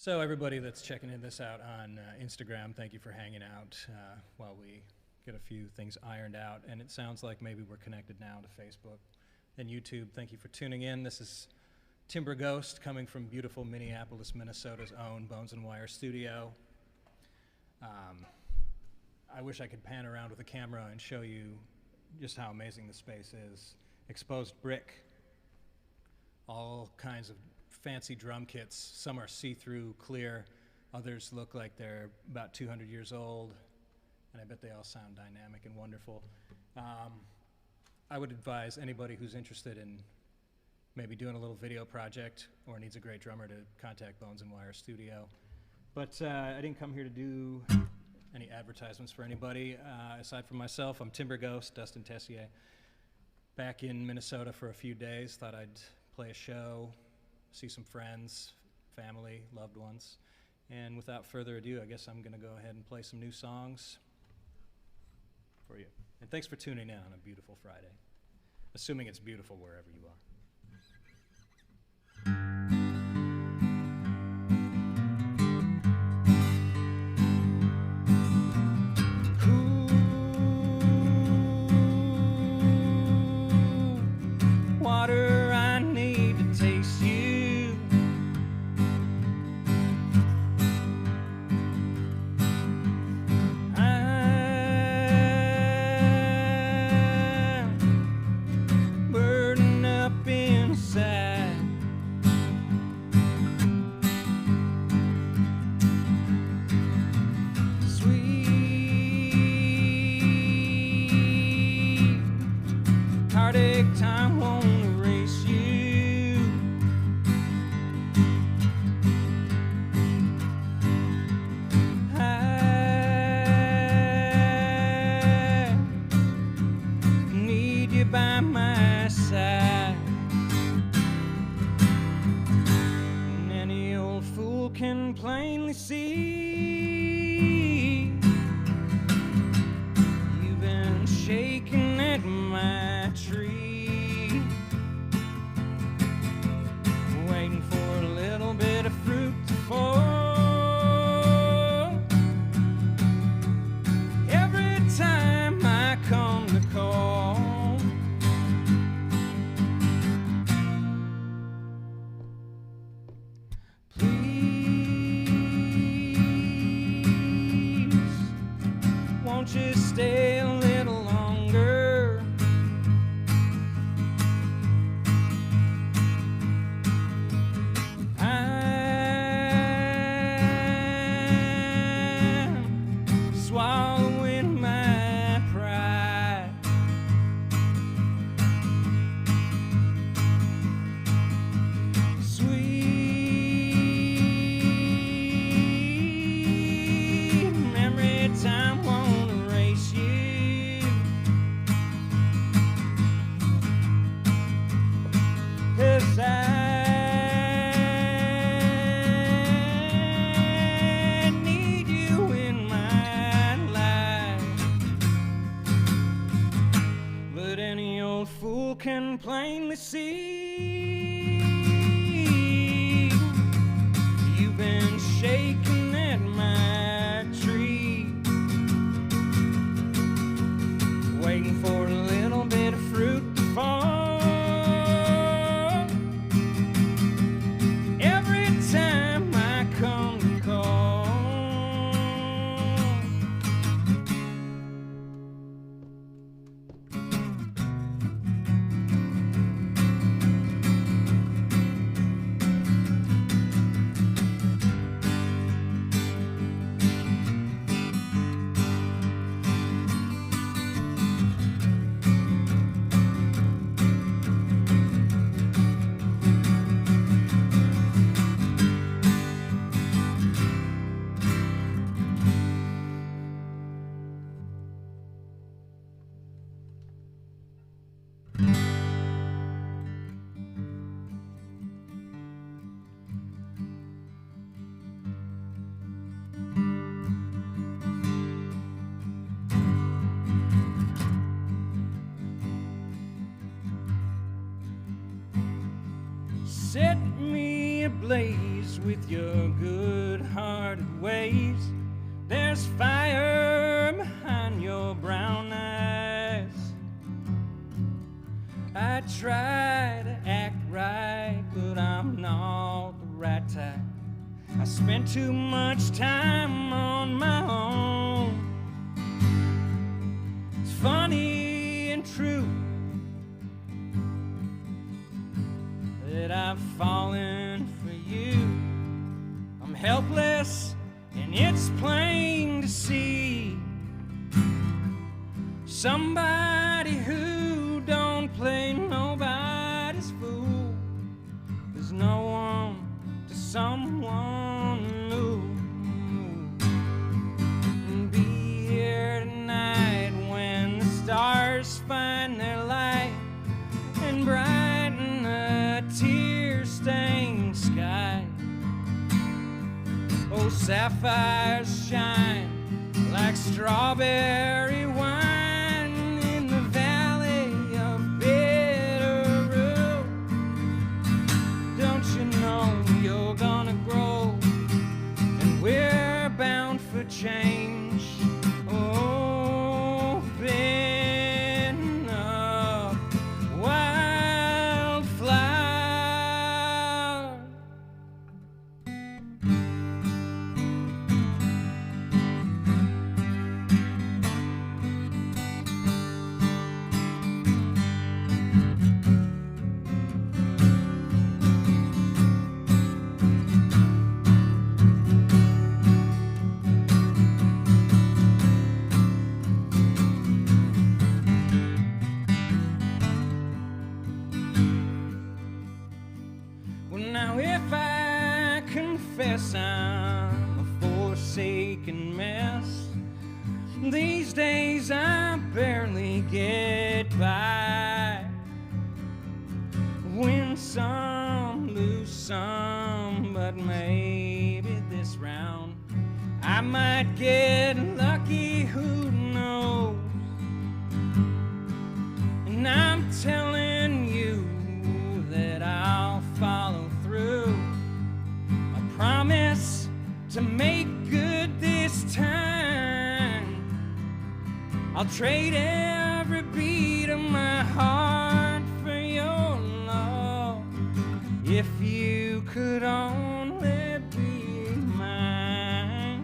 So everybody that's checking this out on Instagram, thank you for hanging out while we get a few things ironed out. And it sounds like maybe we're connected now to Facebook and YouTube. Thank you for tuning in. This is Timbre Ghost coming from beautiful Minneapolis, Minnesota's own Bones and Wire studio. I wish I could pan around with a camera and show you just how amazing the space is. Exposed brick, all kinds of fancy drum kits. Some are see-through, clear. Others look like they're about 200 years old, and I bet they all sound dynamic and wonderful. I would advise anybody who's interested in maybe doing a little video project or needs a great drummer to contact Bones and Wire Studio. But I didn't come here to do any advertisements for anybody. Aside from myself, I'm Timbre Ghost, Dustin Tessier. Back in Minnesota for a few days, thought I'd play a show, see some friends, family, loved ones. And without further ado, I guess I'm gonna go ahead and play some new songs for you. And thanks for tuning in on a beautiful Friday, assuming it's beautiful wherever you are. Water, I need to taste you. I'm burning up inside. Sweet heartache, time won't erase you. I need you by my side. And any old fool can plainly see you've been shaking at my tree, waiting for a little bit of fruit to fall. Every time I come to call, please, won't you stay a little longer? I'm swallowing my pride. Sweet memory, time won't erase you. 'Cause I need you in my life. But any old fool can plainly see you've been shaking at my tree, waiting for a little bit of fruit to fall. Every time I come to call, set me ablaze with your good kind-hearted ways. There's fire behind your brown eyes. I try to act right, but I'm not the right type. I spend too much time on my own. It's funny and true that I've fallen for you. I'm helpless and it's plain to see. Somebody who don't play nobody's fool. There's no one to someone new. And be here tonight when the stars find their light and brighten a tear-stained sky. Oh, sapphires shine like strawberry wine in the valley of Bitterroot. Don't you know you're gonna grow and we're bound for change? Open up, wildflower. Well, now if I confess I'm a forsaken mess, these days I barely get by. Win some, lose some, but maybe this round I might get lucky, who knows? And I'm telling you that I'll follow through. I promise to make good this time. I'll trade every beat of my heart for your love. If you could only be mine.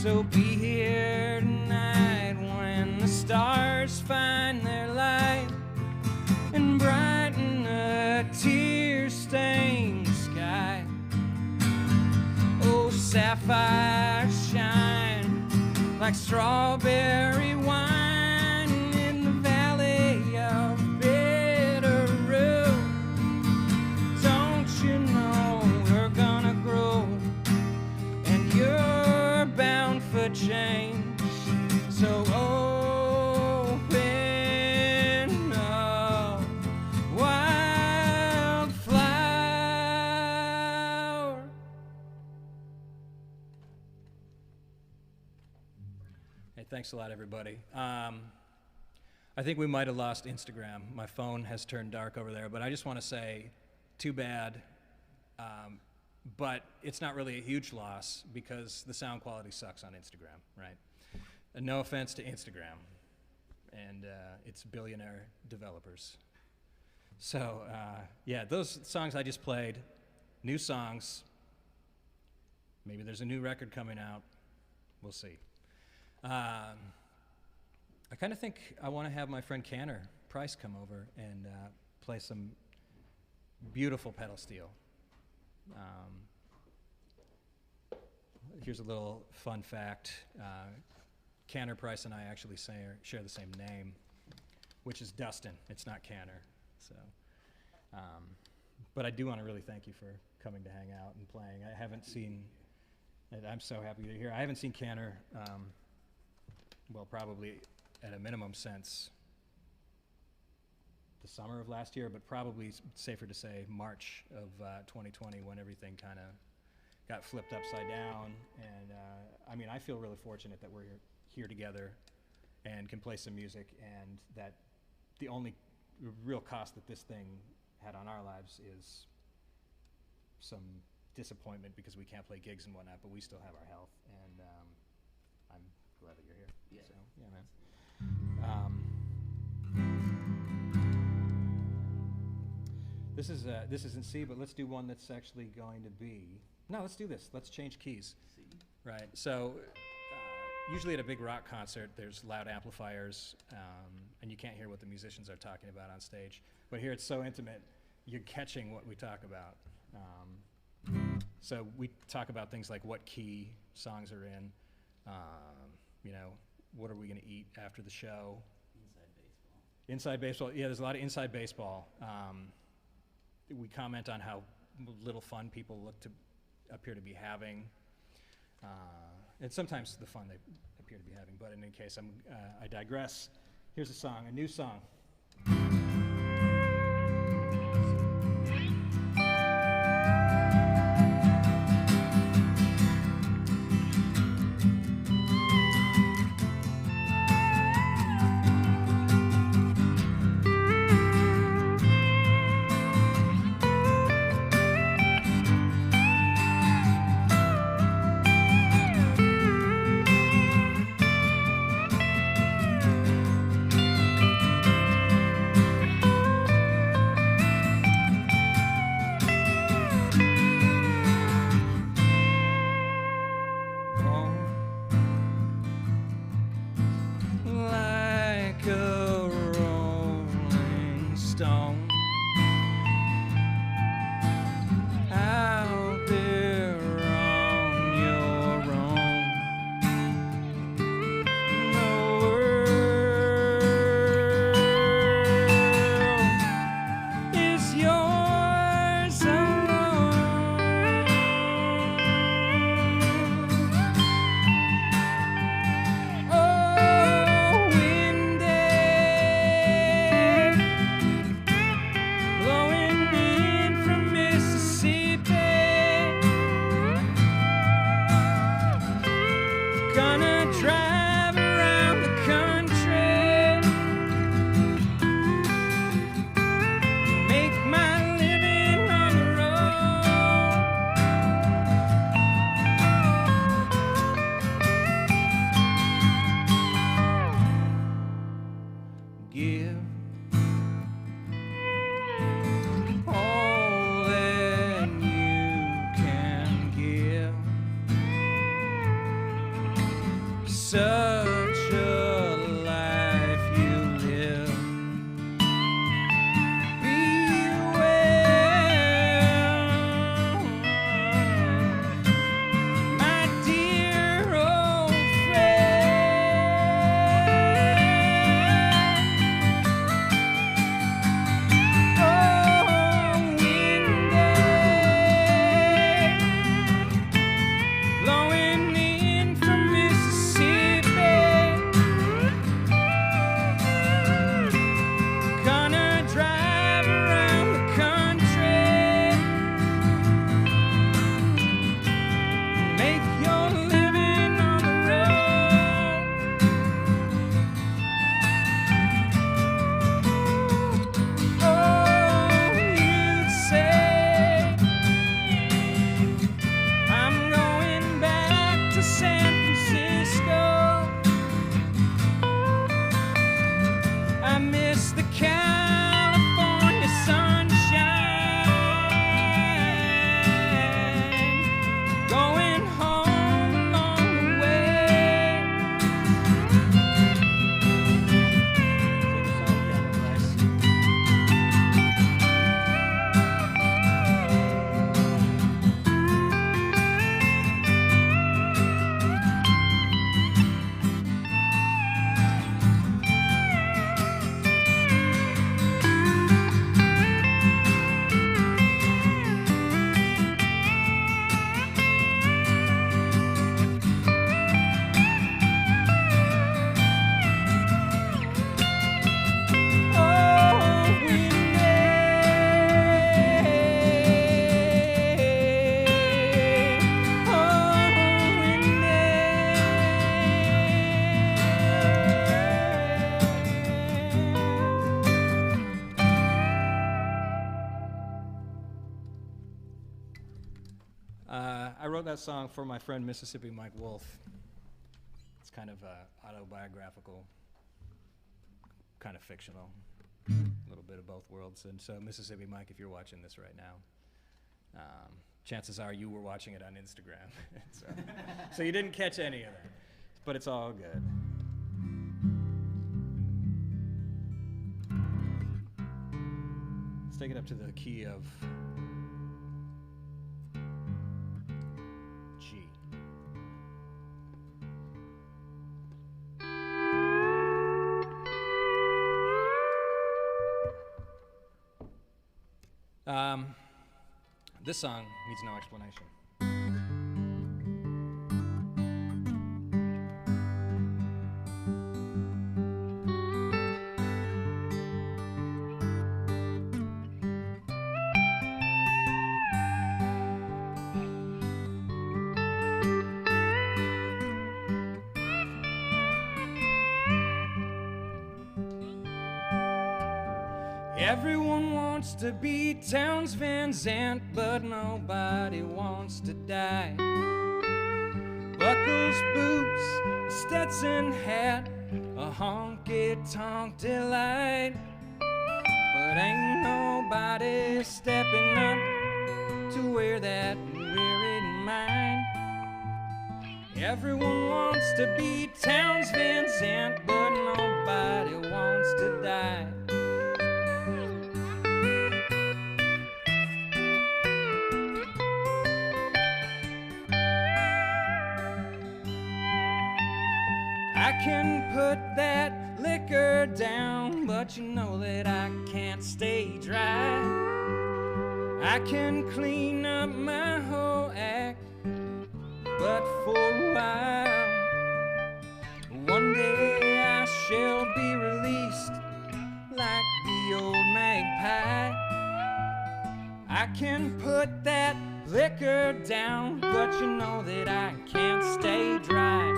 So be here tonight when the stars find their light and brighten a tear-stained sky. Oh, sapphires shine like strawberry wine in the valley of Bitterroot. Don't you know we're gonna grow and you're bound for change? So open up, wildflower. Hey, thanks a lot, everybody. I think we might have lost Instagram. My phone has turned dark over there, but I just want to say, too bad. But it's not really a huge loss because the sound quality sucks on Instagram, right? And no offense to Instagram and its billionaire developers. So, yeah, those songs I just played, new songs. Maybe there's a new record coming out. We'll see. I kind of think I want to have my friend Canner Price come over and play some beautiful pedal steel. Here's a little fun fact. Canner Price and I actually share the same name, which is Dustin. It's not Canner. So, but I do want to really thank you for coming to hang out and playing. I haven't seen, I'm so happy you're here. I haven't seen Canner, well, probably at a minimum since the summer of last year, but probably safer to say March of 2020 when everything kind of got flipped upside down. And I mean, I feel really fortunate that we're here together and can play some music, and that the only real cost that this thing had on our lives is some disappointment because we can't play gigs and whatnot, but we still have our health, and I'm glad that you're here. Yeah. So, yeah, man. This is in C, but let's do one that's actually going to be. No, let's do this. Let's change keys. C. Right. So usually at a big rock concert, there's loud amplifiers, and you can't hear what the musicians are talking about on stage. But here it's so intimate, you're catching what we talk about. So we talk about things like what key songs are in, you know, what are we going to eat after the show. Inside baseball. Yeah, there's a lot of inside baseball. We comment on how little fun people appear to be having. And sometimes the fun they appear to be having, but in any case, I digress. Here's a song, a new song. Blowing in from Mississippi. that song for my friend Mississippi Mike Wolf. It's kind of autobiographical, kind of fictional, a little bit of both worlds. And so Mississippi Mike, if you're watching this right now, chances are you were watching it on Instagram. So you didn't catch any of that, but it's all good. Let's take it up to the key of G. This song needs no explanation. Everyone wants to be Townes Van Zandt, but nobody wants to die. Buckles, boots, Stetson hat, a honky-tonk delight. But ain't nobody stepping up to wear that weary mind. Everyone wants to be Townes Van Zandt, but nobody wants to die. I can put that liquor down, but you know that I can't stay dry. I can clean up my whole act, but for a while, one day I shall be released like the old magpie. I can put that liquor down, but you know that I can't stay dry.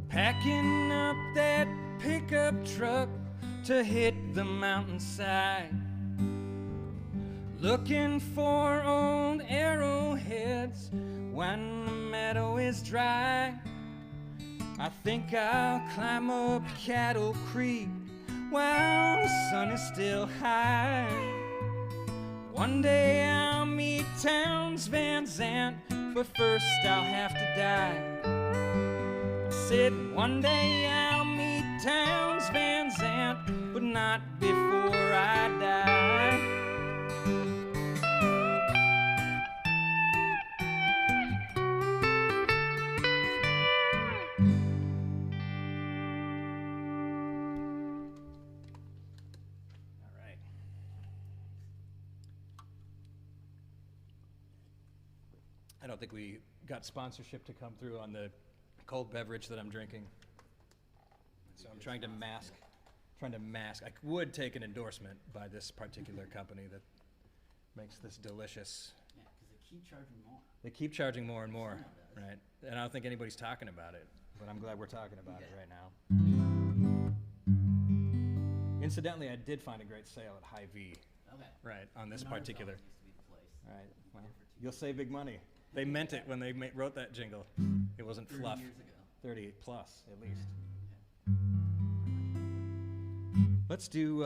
Packing up that pickup truck to hit the mountainside, looking for old arrowheads when the meadow is dry. I think I'll climb up Cattle Creek while the sun is still high. One day I'll meet Townes Van Zandt, but first I'll have to die. Said one day I'll meet Townes Van Zandt, but not before I die. All right. I don't think we got sponsorship to come through on the cold beverage that I'm drinking. So I'm trying to mask. I would take an endorsement by this particular company that makes this delicious. Yeah, because they keep charging more. They keep charging more and more, right? And I don't think anybody's talking about it, but I'm glad we're talking about it right now. Incidentally, I did find a great sale at Hy-Vee. Okay. Right, on this Menards particular. always used to be the place. Right, well, you'll save big money. They meant it when they wrote that jingle. It wasn't 30 fluff. years ago. 30 plus, at least. Let's do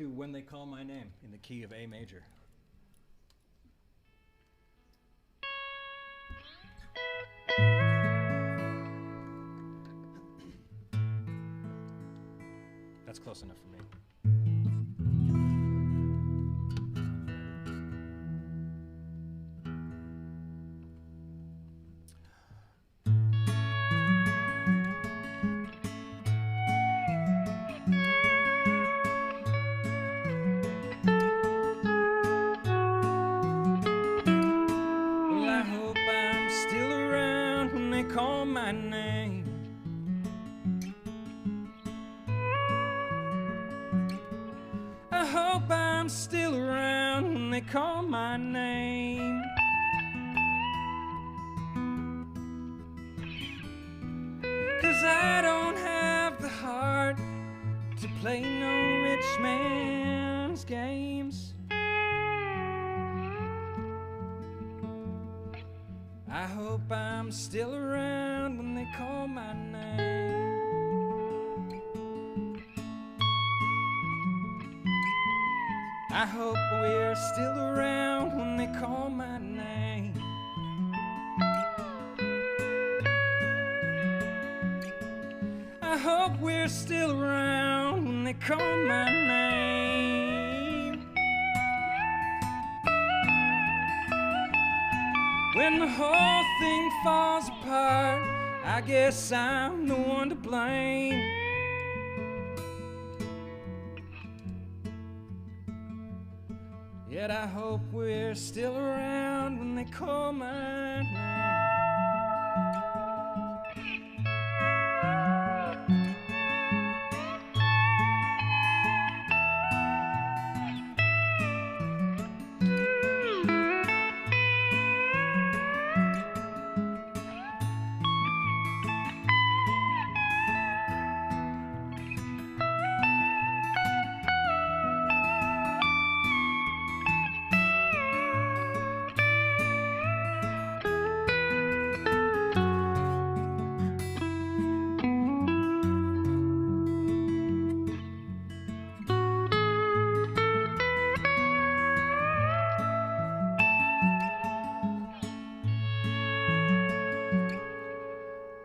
When They Call My Name in the key of A major. That's close enough for me. call my name. Cause I don't have the heart to play no rich man's games. I hope I'm still around when they call my name. I hope we're still around when they call my name. I hope we're still around when they call my name. When the whole thing falls apart, I guess I'm the one to blame. Yet I hope we're still around when they call my name.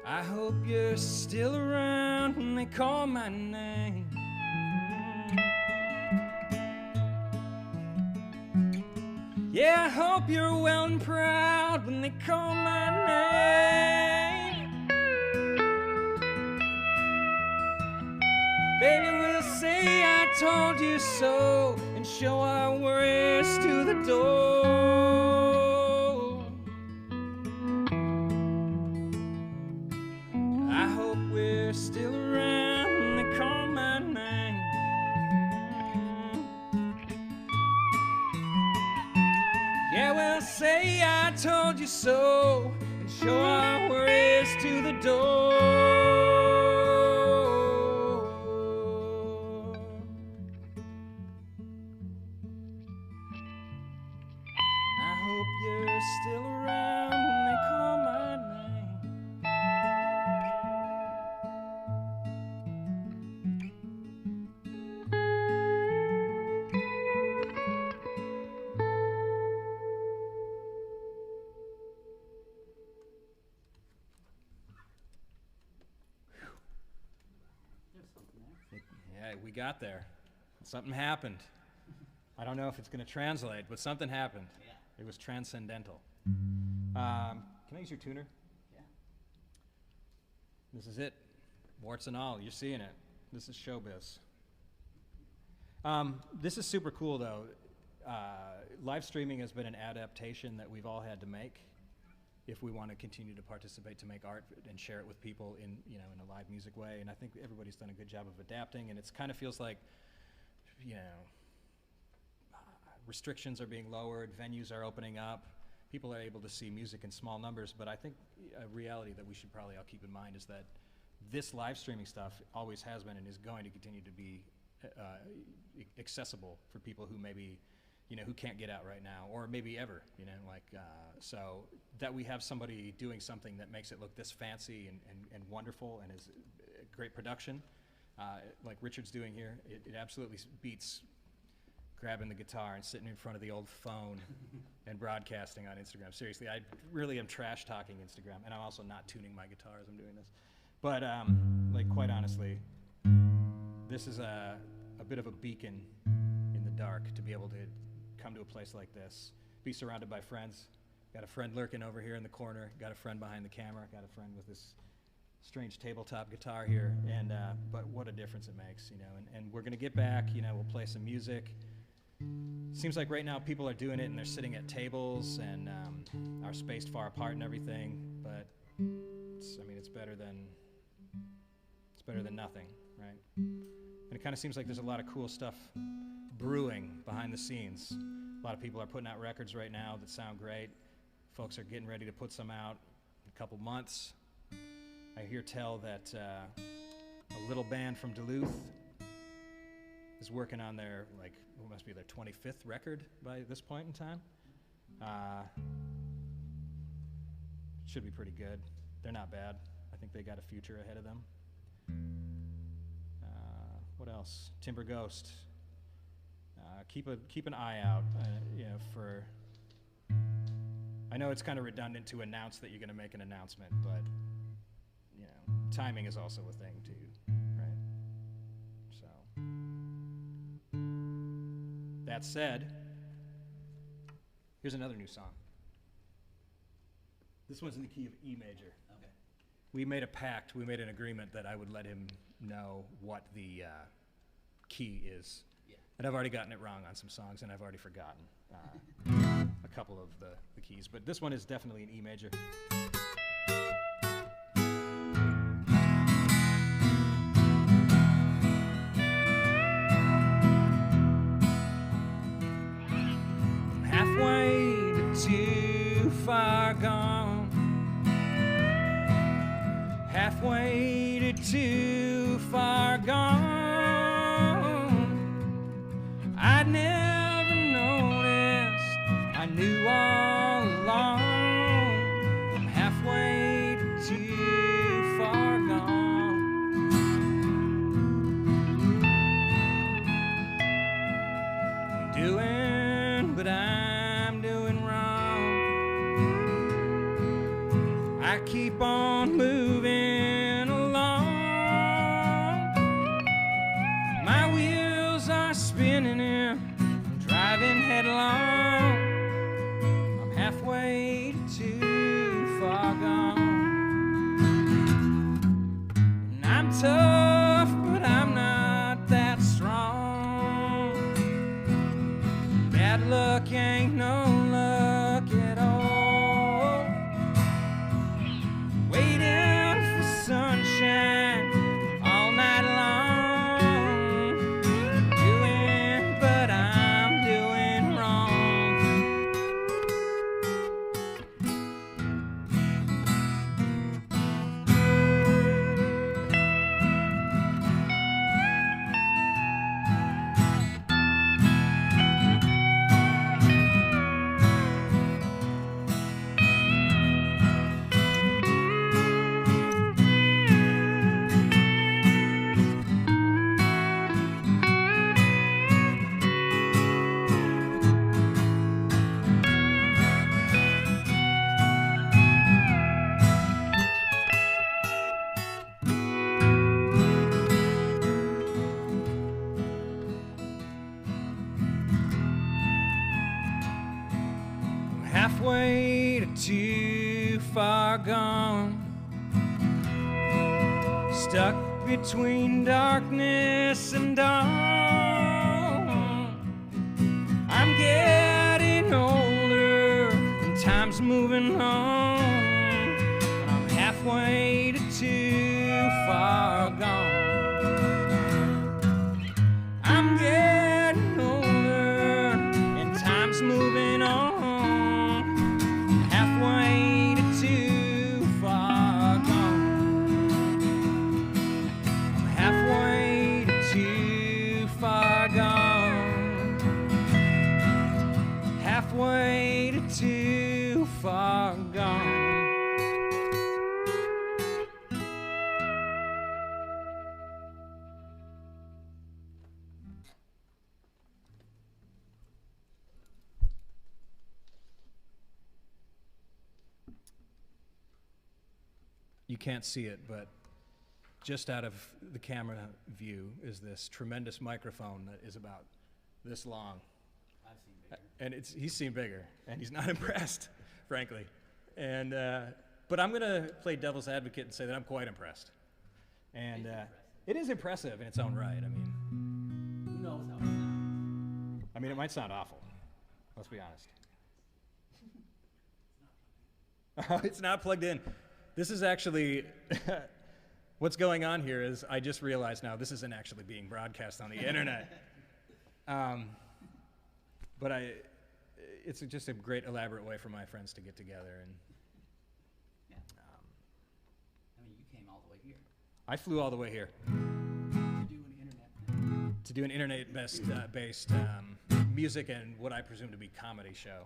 I hope you're still around when they call my name. Yeah, I hope you're well and proud when they call my name. Baby, we'll say I told you so and show our worries to the door. I hope we're still around when they call my name. Yeah, we'll say I told you so and show our worries to the door. And I hope you're still around when they call my name. There's something there. Yeah, we got there. Something happened. I don't know if it's going to translate, but something happened. Yeah. It was transcendental. Can I use your tuner? Yeah. This is it. Warts and all. You're seeing it. This is showbiz. This is super cool, though. Live streaming has been an adaptation that we've all had to make if we want to continue to participate, to make art and share it with people in, you know, in a live music way. And I think everybody's done a good job of adapting. And it kind of feels like, you know, restrictions are being lowered, venues are opening up, people are able to see music in small numbers. But I think a reality that we should probably all keep in mind is that this live streaming stuff always has been and is going to continue to be accessible for people who maybe, you know, who can't get out right now, or maybe ever, you know, like, so that we have somebody doing something that makes it look this fancy and wonderful and is a great production, like Richard's doing here, it absolutely beats grabbing the guitar and sitting in front of the old phone and broadcasting on Instagram. Seriously, I really am trash talking Instagram, and I'm also not tuning my guitar as I'm doing this. But like, quite honestly, this is a bit of a beacon in the dark to be able to come to a place like this, be surrounded by friends. Got a friend lurking over here in the corner, got a friend behind the camera, got a friend with this strange tabletop guitar here, and but what a difference it makes, you know. And we're gonna get back, you know, we'll play some music. Seems like right now people are doing it and they're sitting at tables and are spaced far apart and everything, but I mean, it's better than nothing, right? And it kind of seems like there's a lot of cool stuff brewing behind the scenes. A lot of people are putting out records right now that sound great. Folks are getting ready to put some out in a couple months. I hear tell that a little band from Duluth is working on their, like, what must be their 25th record by this point in time. Should be pretty good. They're not bad. I think they got a future ahead of them. What else? Timbre Ghost. Keep an eye out, for. I know it's kind of redundant to announce that you're going to make an announcement, but timing is also a thing too, right? So, that said, here's another new song. This one's in the key of E major. Okay. We made a pact. We made an agreement that I would let him know what the key is. Yeah. And I've already gotten it wrong on some songs, and I've already forgotten a couple of the keys. But this one is definitely an E major. Halfway to too far gone. Halfway to too far gone. I never noticed, I knew all along. I'm halfway to too far gone. I'm doing, but I'm doing wrong. I keep on moving along. My wheels are spinning and I'm driving headlong. I'm halfway to too far gone. And I'm tough, but I'm not that strong. Bad luck ain't no luck at all. Waiting for sunshine all night long. Doing, but I'm doing wrong. I'm halfway to too far gone. Stuck between darkness and dawn. I'm getting older and time's moving on. But I'm halfway to too far gone. I'm getting older and time's moving on. Halfway to too far gone. I'm halfway to too far gone. Halfway to too far gone. You can't see it, but just out of the camera view is this tremendous microphone that is about this long. I've seen bigger. And he's seen bigger, and he's not impressed, frankly. And but I'm gonna play devil's advocate and say that I'm quite impressed. And it is impressive in its own right. I mean, Who knows how it sounds? I mean, it might sound awful. Let's be honest. It's not plugged in. This is actually what's going on here is I just realized now this isn't actually being broadcast on the internet. But it's just a great elaborate way for my friends to get together. And Yeah. I mean, you came all the way here I flew all the way here to do an internet thing. to do an internet-based music and what I presume to be comedy show.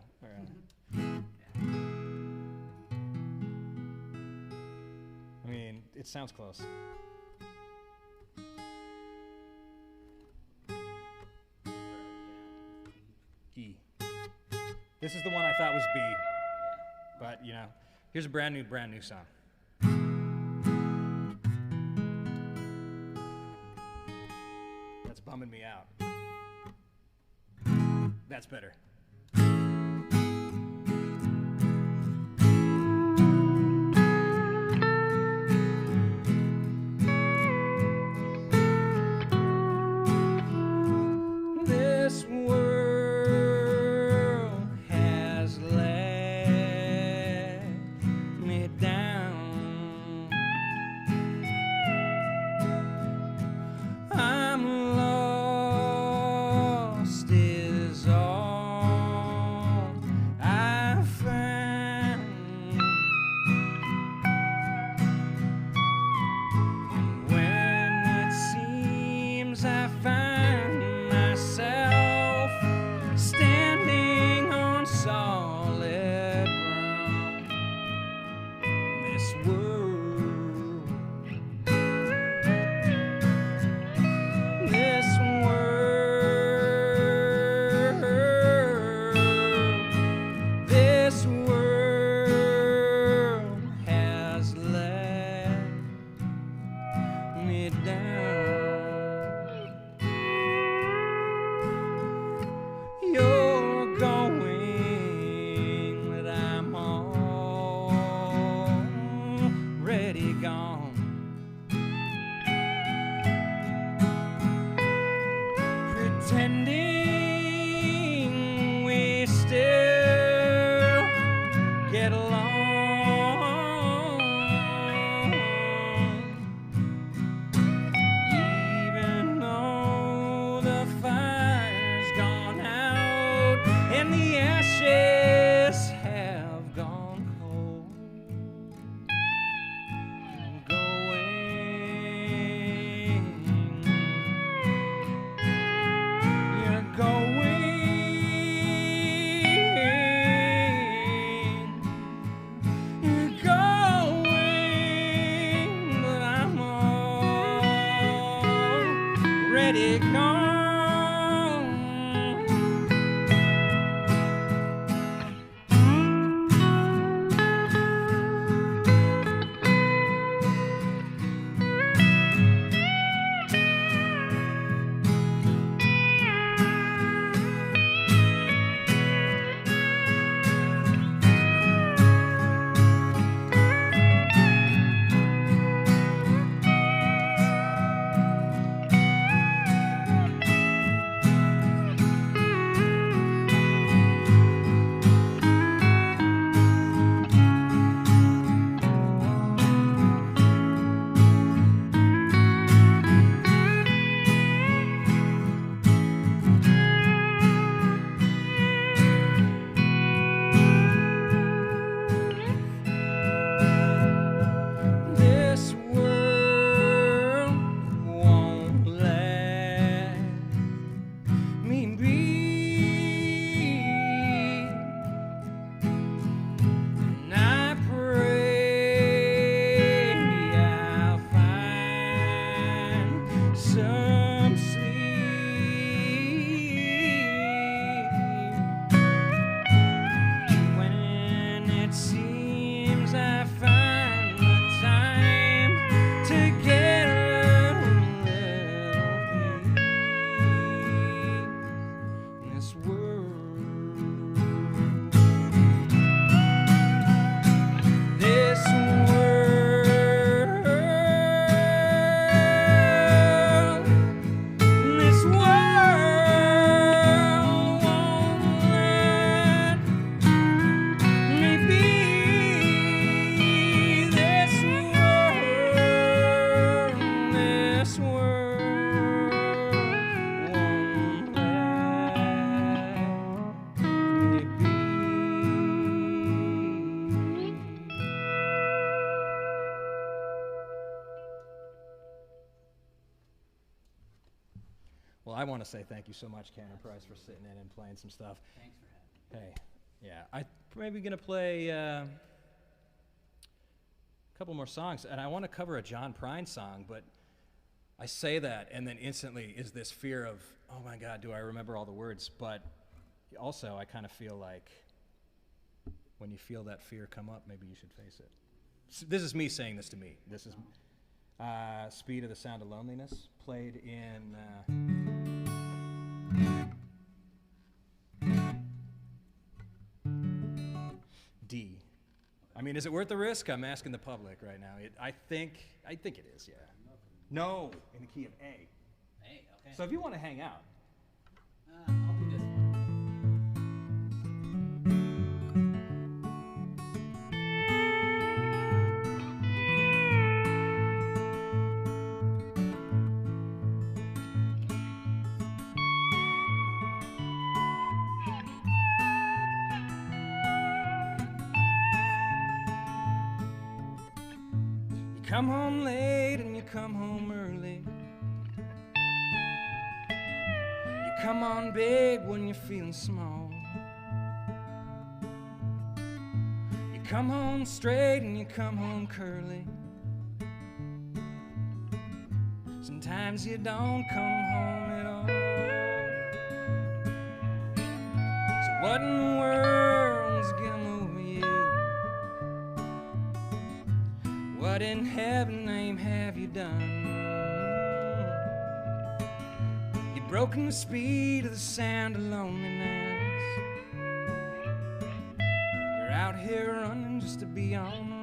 I mean, it sounds close. E. This is the one I thought was B, but you know, here's a brand new song. That's bumming me out. That's better. This world has let me down. I'm lost is all I found. When it seems I find myself standing on solid ground, this world, this world has let me down. You're going, but I'm already gone. Pretending we still get along, even though the fire's gone out and the ashes have gone cold. I'm going, you're going, but I'm already gone. want to say thank you so much, Cameron Price, for sitting in and playing some stuff. Thanks for having me. Hey, yeah, I maybe gonna play a couple more songs, and I want to cover a John Prine song, but I say that, and then instantly is this fear of, oh my God, do I remember all the words? But also, I kind of feel like when you feel that fear come up, maybe you should face it. This is me saying this to me. This is Speed of the Sound of Loneliness, played in D. I mean, is it worth the risk? I'm asking the public right now. I think it is, yeah. No, in the key of A. Hey, okay. So if you want to hang out. I'll do this one. You come home late and you come home early. You come on big when you're feeling small. You come home straight and you come home curly. Sometimes you don't come home at all. So what in the world's come over you? What in heaven's name have you done? You've broken the speed of the sound of loneliness. You're out here running just to be on the run.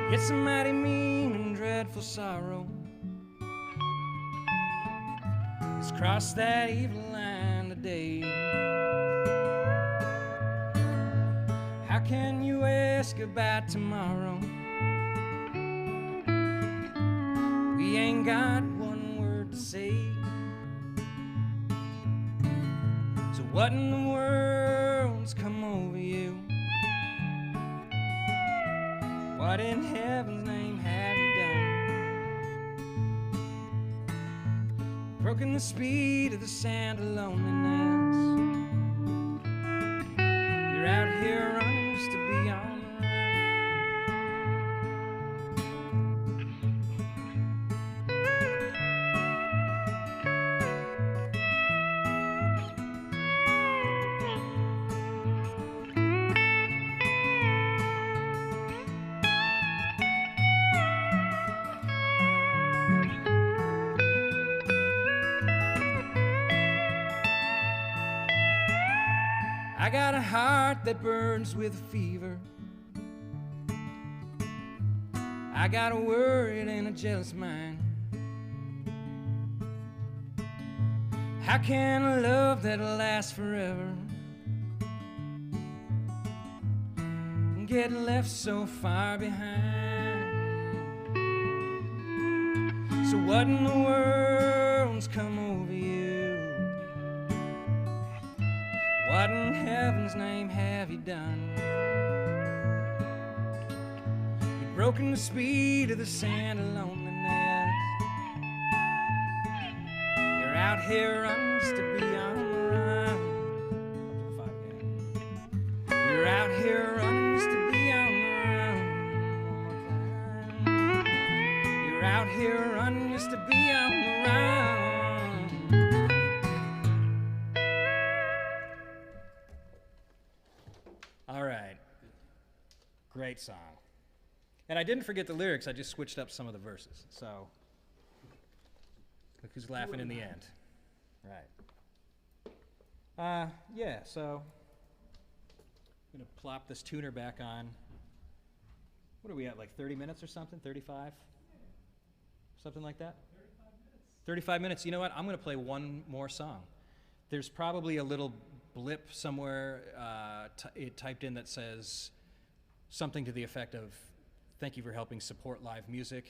It's a mighty mean and dreadful sorrow. It's crossed that evil line today. How can you ask about tomorrow? We ain't got one word to say. So what in the world's come over you? What in heaven's name have you done? Broken the speed of the sound of loneliness. You're out here running just to be on the I got a heart that burns with a fever. I got a worried and a jealous mind. How can a love that'll last forever get left so far behind? So what in the world's come over you? What in heaven's name have you done? You've broken the speed of the sand of loneliness. You're out here running just to be on the run. Up to 5 again. You're out here running just to be on the run. One more time. You're out here running just to be on the run. All right. Great song. And I didn't forget the lyrics, I just switched up some of the verses. So, look who's laughing in the end. Right. Yeah, so I'm going to plop this tuner back on. What are we at, like 30 minutes or something? 35? Something like that? 35 minutes. You know what? I'm going to play one more song. There's probably a little blip somewhere typed in that says something to the effect of, "Thank you for helping support live music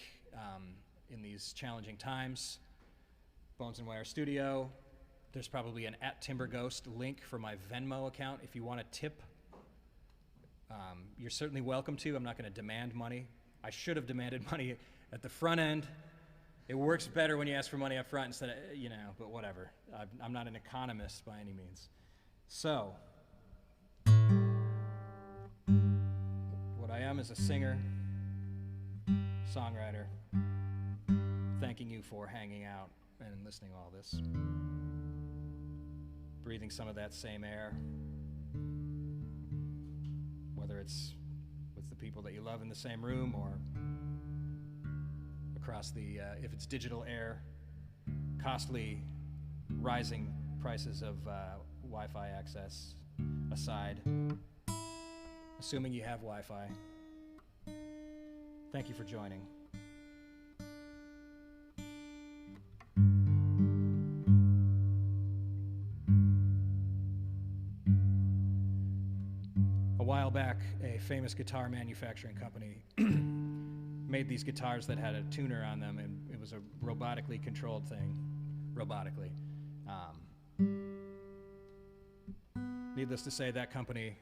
in these challenging times. Bones and Wire Studio." There's probably an @TimberGhost link for my Venmo account if you want to tip. You're certainly welcome to. I'm not going to demand money. I should have demanded money at the front end. It works better when you ask for money up front instead of, but whatever. I'm not an economist by any means. So, what I am is a singer, songwriter, thanking you for hanging out and listening to all this. Breathing some of that same air, whether it's with the people that you love in the same room or across the, if it's digital air, costly rising prices of Wi-Fi access aside, assuming you have Wi-Fi. Thank you for joining. A while back, a famous guitar manufacturing company made these guitars that had a tuner on them, and it was a robotically controlled thing. Robotically. Needless to say, that company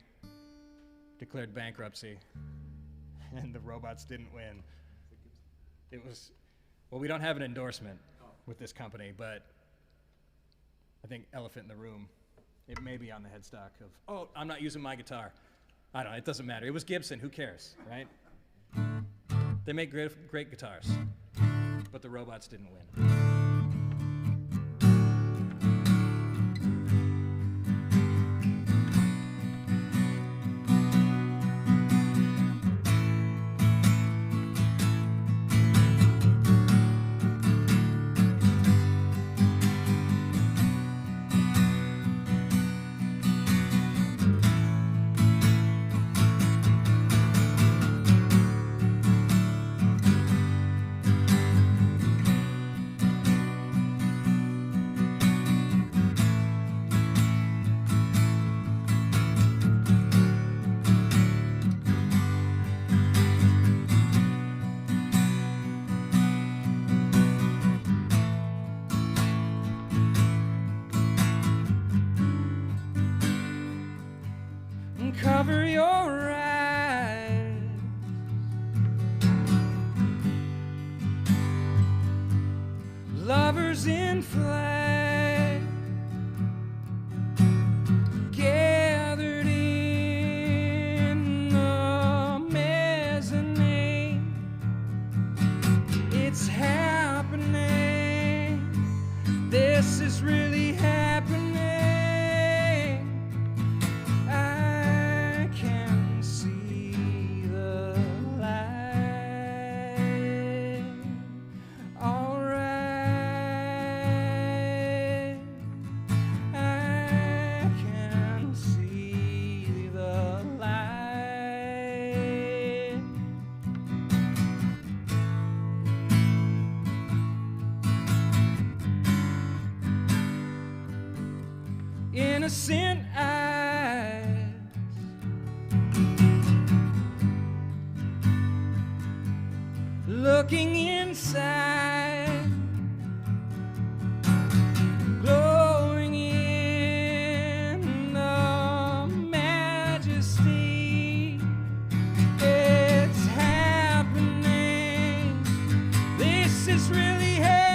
declared bankruptcy, and the robots didn't win. It was, well, we don't have an endorsement with this company, but I think elephant in the room. It may be on the headstock of, oh, I'm not using my guitar. I don't know, it doesn't matter. It was Gibson, who cares, right? They make great guitars, but the robots didn't win. Cover your eyes, lovers in flight, gathered in the mezzanine. It's happening, this is really happening. Innocent eyes, looking inside, glowing in the majesty. It's happening, this is really happening.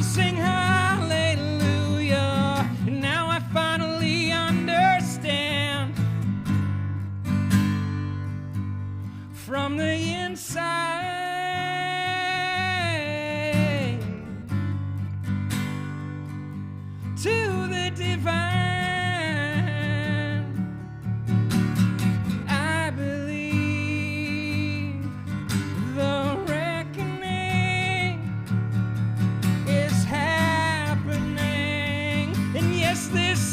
Sing hallelujah, and now I finally understand from the inside to the divine. I believe the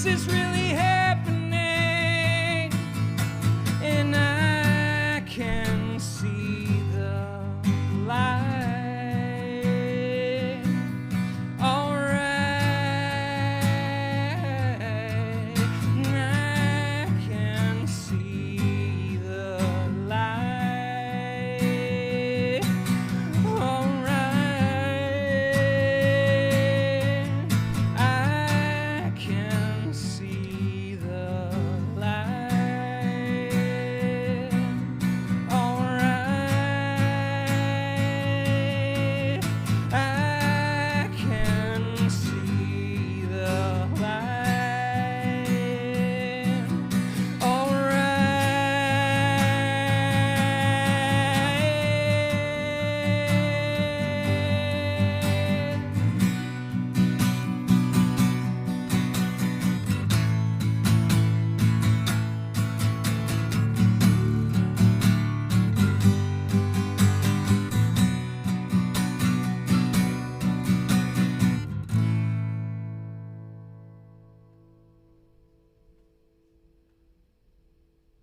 is really happening, and I can see the light.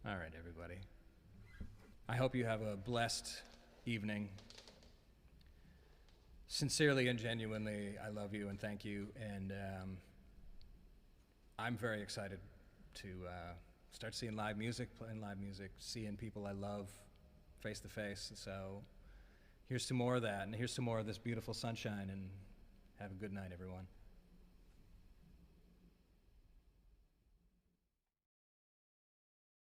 All right, everybody. I hope you have a blessed evening. Sincerely and genuinely, I love you and thank you. And I'm very excited to start seeing live music, playing live music, seeing people I love face to face. So here's to more of that, and here's to more of this beautiful sunshine, and have a good night, everyone.